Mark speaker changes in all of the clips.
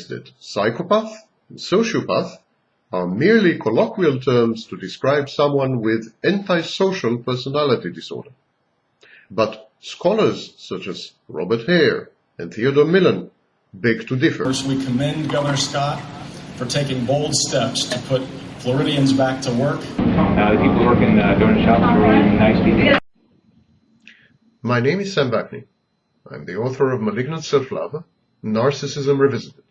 Speaker 1: that psychopath and sociopath are merely colloquial terms to describe someone with antisocial personality disorder. But scholars such as Robert Hare and Theodore Millen beg to differ.
Speaker 2: First, we commend Governor Scott for taking bold steps to put Floridians back to work.
Speaker 3: The people working donut shops are really nice people.
Speaker 1: My name is Sam Backney. I'm the author of Malignant Self-Love, Narcissism Revisited.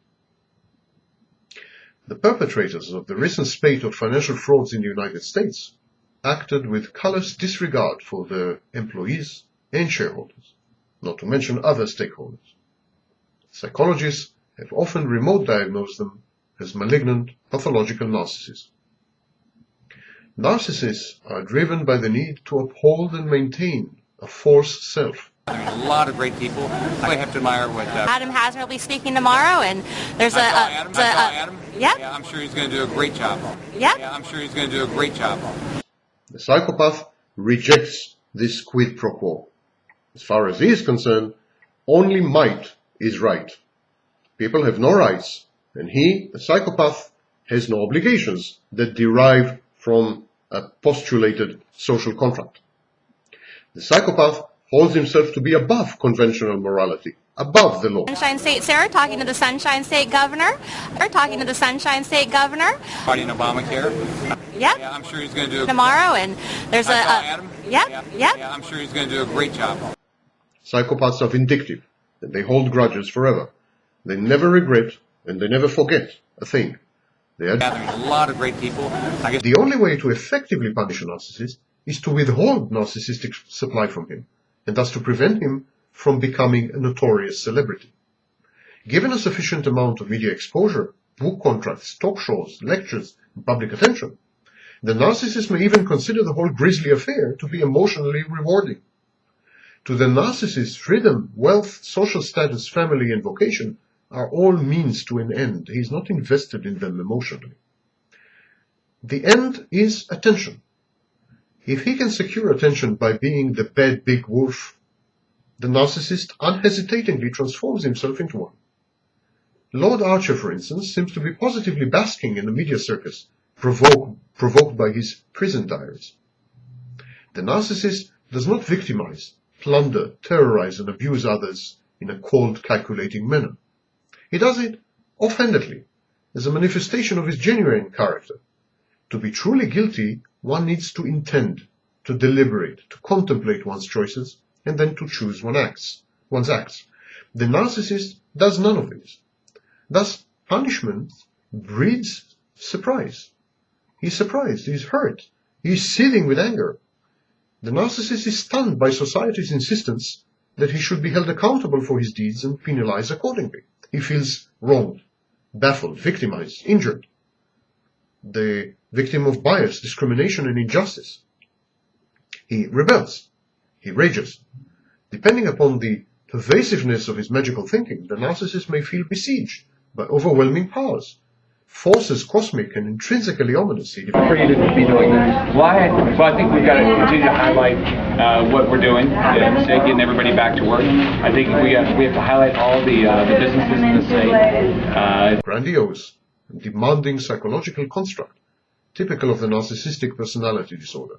Speaker 1: The perpetrators of the recent spate of financial frauds in the United States acted with callous disregard for their employees and shareholders, not to mention other stakeholders. Psychologists have often remote diagnosed them as malignant, pathological narcissists. Narcissists are driven by the need to uphold and maintain a false self.
Speaker 4: There's a lot of great people. I have to admire what
Speaker 5: Adam Hasner will be speaking tomorrow, and there's
Speaker 4: Adam.
Speaker 5: Yep.
Speaker 4: Yeah, I'm sure he's going to do a great job.
Speaker 5: Yep.
Speaker 4: Yeah, I'm sure he's going to do a great job.
Speaker 1: The psychopath rejects this quid pro quo. As far as he is concerned, only might is right. People have no rights, and he, the psychopath, has no obligations that derive from a postulated social contract. The psychopath holds himself to be above conventional morality, above the law.
Speaker 5: Sunshine State, Sarah, talking to the Sunshine State Governor. We're talking to the Sunshine State Governor.
Speaker 4: Fighting Obamacare.
Speaker 5: Yep.
Speaker 4: Yeah, I'm sure he's going to do
Speaker 5: tomorrow, and there's
Speaker 4: Adam.
Speaker 5: Yep.
Speaker 4: Yeah,
Speaker 5: Yep.
Speaker 4: yeah, I'm sure he's going to do a great job.
Speaker 1: Psychopaths are vindictive, and they hold grudges forever. They never regret, and they never forget a thing.
Speaker 4: There's a lot of great people.
Speaker 1: The only way to effectively punish a narcissist is to withhold narcissistic supply from him, and thus to prevent him from becoming a notorious celebrity. Given a sufficient amount of media exposure, book contracts, talk shows, lectures, and public attention, the narcissist may even consider the whole grisly affair to be emotionally rewarding. To the narcissist, freedom, wealth, social status, family, and vocation are all means to an end. He is not invested in them emotionally. The end is attention. If he can secure attention by being the bad big wolf, the narcissist unhesitatingly transforms himself into one. Lord Archer, for instance, seems to be positively basking in the media circus, provoked by his prison diaries. The narcissist does not victimize, plunder, terrorize, and abuse others in a cold, calculating manner. He does it offhandedly, as a manifestation of his genuine character. To be truly guilty, one needs to intend, to deliberate, to contemplate one's choices, and then to choose one's acts. The narcissist does none of this. Thus, punishment breeds surprise. He's surprised, he's hurt, he's seething with anger. The narcissist is stunned by society's insistence that he should be held accountable for his deeds and penalized accordingly. He feels wronged, baffled, victimized, injured. The victim of bias, discrimination, and injustice. He rebels. He rages. Depending upon the pervasiveness of his magical thinking, the narcissist may feel besieged by overwhelming powers, forces cosmic and intrinsically ominous.
Speaker 3: For you to be doing this. Why? Well, I think we've got to continue to highlight what we're doing, getting everybody back to work. I think we have to highlight all the businesses in the state.
Speaker 1: Grandiose and demanding psychological construct, typical of the narcissistic personality disorder.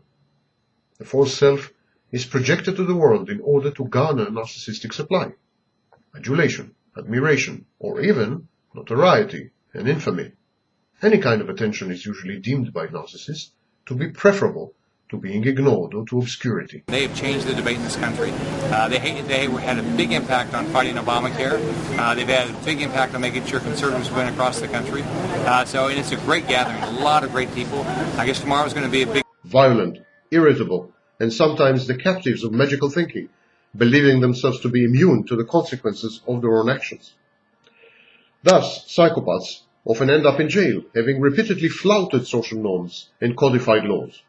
Speaker 1: The false self is projected to the world in order to garner narcissistic supply, adulation, admiration, or even notoriety and infamy. Any kind of attention is usually deemed by narcissists to be preferable to being ignored or to obscurity.
Speaker 4: They have changed the debate in this country. They had a big impact on fighting Obamacare. They've had a big impact on making sure conservatives win across the country. And it's a great gathering, a lot of great people. I guess tomorrow is going to be a big...
Speaker 1: Violent, irritable, and sometimes the captives of magical thinking, believing themselves to be immune to the consequences of their own actions. Thus, psychopaths often end up in jail, having repeatedly flouted social norms and codified laws.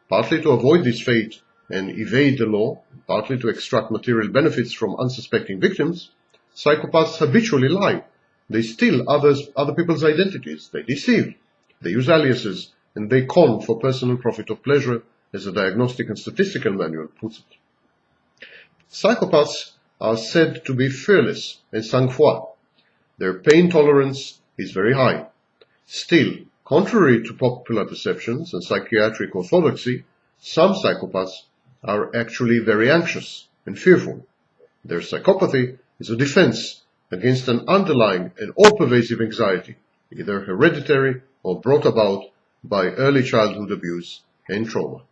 Speaker 1: Partly to avoid this fate and evade the law, partly to extract material benefits from unsuspecting victims, psychopaths habitually lie. They steal other people's identities, they deceive, they use aliases, and they con for personal profit or pleasure, as the Diagnostic and Statistical Manual puts it. Psychopaths are said to be fearless and sang-froid. Their pain tolerance is very high. Still, contrary to popular perceptions and psychiatric orthodoxy, some psychopaths are actually very anxious and fearful. Their psychopathy is a defense against an underlying and all-pervasive anxiety, either hereditary or brought about by early childhood abuse and trauma.